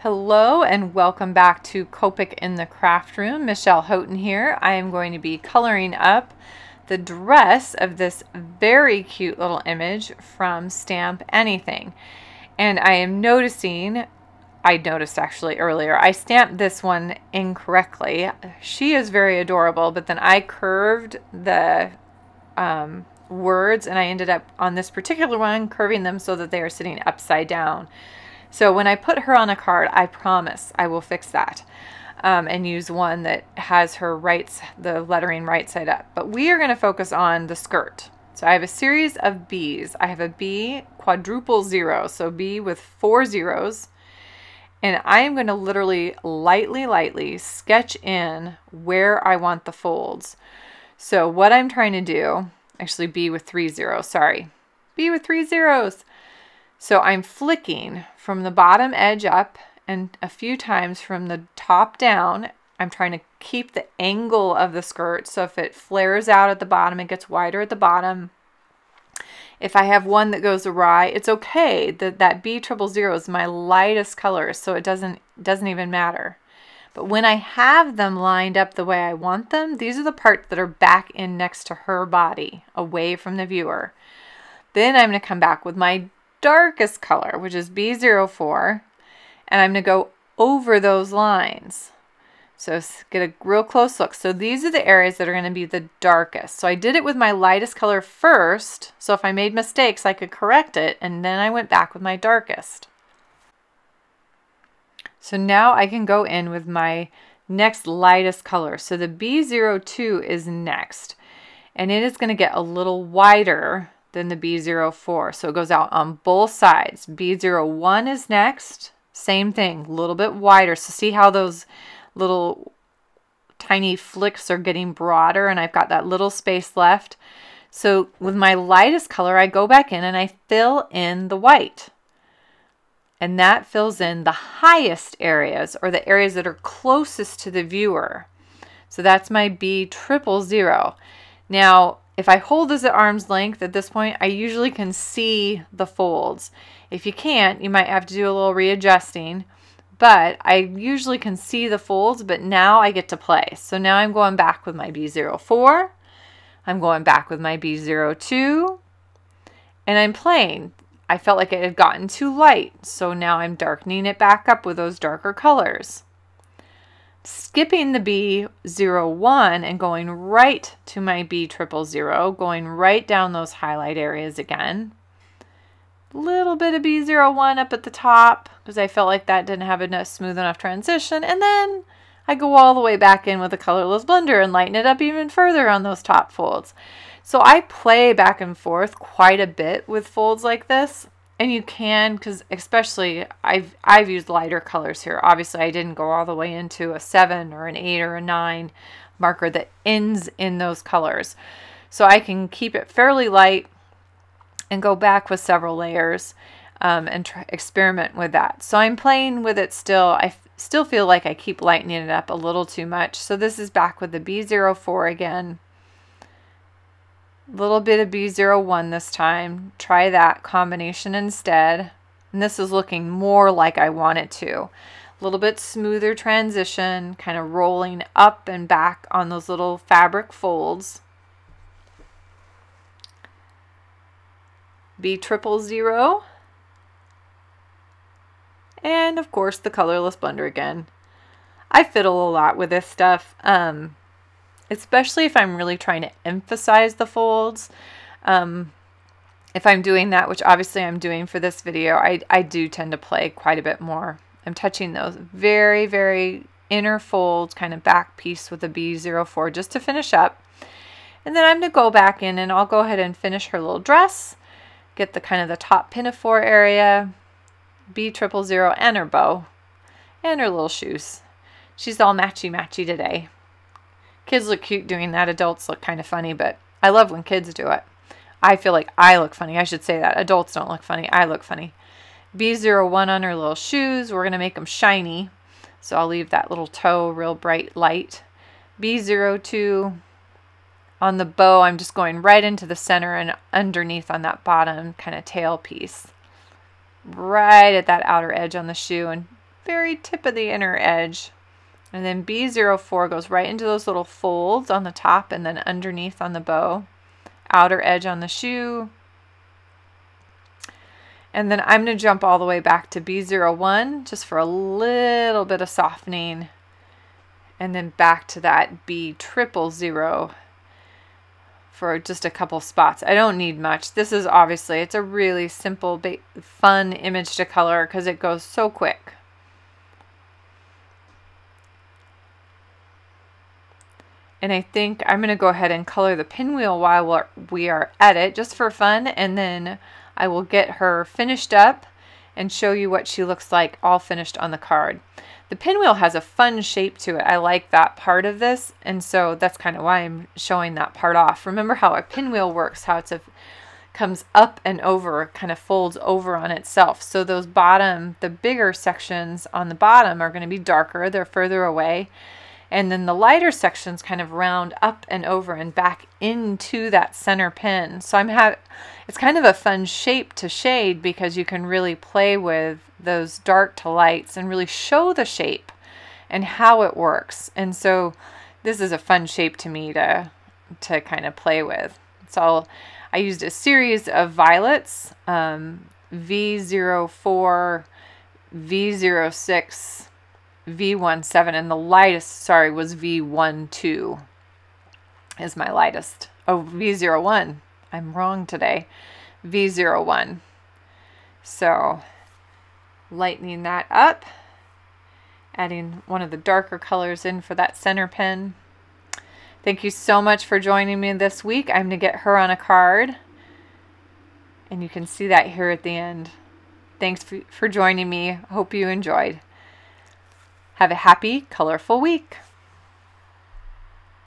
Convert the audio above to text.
Hello and welcome back to Copic in the Craft Room. Michelle Houghton here. I am going to be coloring up the dress of this very cute little image from Stamp AnnieThing. And I am noticing, I noticed actually earlier, I stamped this one incorrectly. She is very adorable, but then I curved the words and I ended up on this particular one curving them so that they are sitting upside down. So when I put her on a card, I promise I will fix that and use one that has her the lettering right side up. But we are going to focus on the skirt. So I have a series of B's. I have a B quadruple zero, so B with 4 zeros. And I am going to literally lightly sketch in where I want the folds. So what I'm trying to do, actually B with 3 zeros, sorry. B with 3 zeros. So I'm flicking from the bottom edge up and a few times from the top down. I'm trying to keep the angle of the skirt, so if it flares out at the bottom, it gets wider at the bottom. If I have one that goes awry, it's okay. That B triple zero is my lightest color, so it doesn't even matter. But when I have them lined up the way I want them, these are the parts that are back in next to her body, away from the viewer. Then I'm going to come back with my darkest color, which is B04, and I'm going to go over those lines. So get a real close look. So these are the areas that are going to be the darkest. So I did it with my lightest color first, so if I made mistakes I could correct it, and then I went back with my darkest. So now I can go in with my next lightest color. So the B02 is next, and it is going to get a little wider than the B04. So it goes out on both sides. B01 is next. Same thing, a little bit wider. So see how those little tiny flicks are getting broader and I've got that little space left. So with my lightest color, I go back in and I fill in the white. And that fills in the highest areas, or the areas that are closest to the viewer. So that's my B000. Now, if I hold this at arm's length at this point, I usually can see the folds. If you can't, you might have to do a little readjusting, but I usually can see the folds, but now I get to play. So now I'm going back with my B04, I'm going back with my B02, and I'm playing. I felt like it had gotten too light, so now I'm darkening it back up with those darker colors. Skipping the B01 and going right to my B000, going right down those highlight areas again. A little bit of B01 up at the top because I felt like that didn't have a smooth enough transition, and then I go all the way back in with a colorless blender and lighten it up even further on those top folds. So I play back and forth quite a bit with folds like this. And you can, because especially I've used lighter colors here. Obviously, I didn't go all the way into a 7 or an 8 or a 9 marker that ends in those colors. So I can keep it fairly light and go back with several layers and experiment with that. So I'm playing with it still. I still feel like I keep lightening it up a little too much. So this is back with the B04 again. Little bit of B01 this time. Try that combination instead. And this is looking more like I want it to. A little bit smoother transition, kind of rolling up and back on those little fabric folds. B000. And of course the colorless blender again. I fiddle a lot with this stuff. Especially if I'm really trying to emphasize the folds. If I'm doing that, which obviously I'm doing for this video, I do tend to play quite a bit more. I'm touching those very, very inner folds, kind of back piece with a B04 just to finish up. And then I'm going to go back in and I'll go ahead and finish her little dress, get the kind of the top pinafore area, B000, and her bow, and her little shoes. She's all matchy-matchy today. Kids look cute doing that. Adults look kind of funny, but I love when kids do it. I feel like I look funny. I should say that. Adults don't look funny. I look funny. B01 on her little shoes. We're going to make them shiny. So I'll leave that little toe real bright light. B02 on the bow. I'm just going right into the center and underneath on that bottom kind of tail piece. Right at that outer edge on the shoe, and very tip of the inner edge. And then B04 goes right into those little folds on the top and then underneath on the bow. Outer edge on the shoe. And then I'm going to jump all the way back to B01 just for a little bit of softening. And then back to that B000 for just a couple spots. I don't need much. This is obviously, it's a really simple, fun image to color because it goes so quick. And I think I'm going to go ahead and color the pinwheel while we are at it, just for fun, and then I will get her finished up and show you what she looks like all finished on the card. The pinwheel has a fun shape to it. I like that part of this, and so that's kind of why I'm showing that part off. Remember how a pinwheel works, how it's comes up and over, kind of folds over on itself. So those bottom, the bigger sections on the bottom are going to be darker. They're further away. And then the lighter sections kind of round up and over and back into that center pin. So it's kind of a fun shape to shade because you can really play with those dark to lights and really show the shape and how it works. And so this is a fun shape to me to kind of play with. So I used a series of violets, V04, V06, V17, and the lightest, sorry, was V12 is my lightest. Oh, V01. I'm wrong today. V01. So lightening that up, adding one of the darker colors in for that center pin. Thank you so much for joining me this week. I'm going to get her on a card, and you can see that here at the end. Thanks for joining me. Hope you enjoyed. Have a happy, colorful week.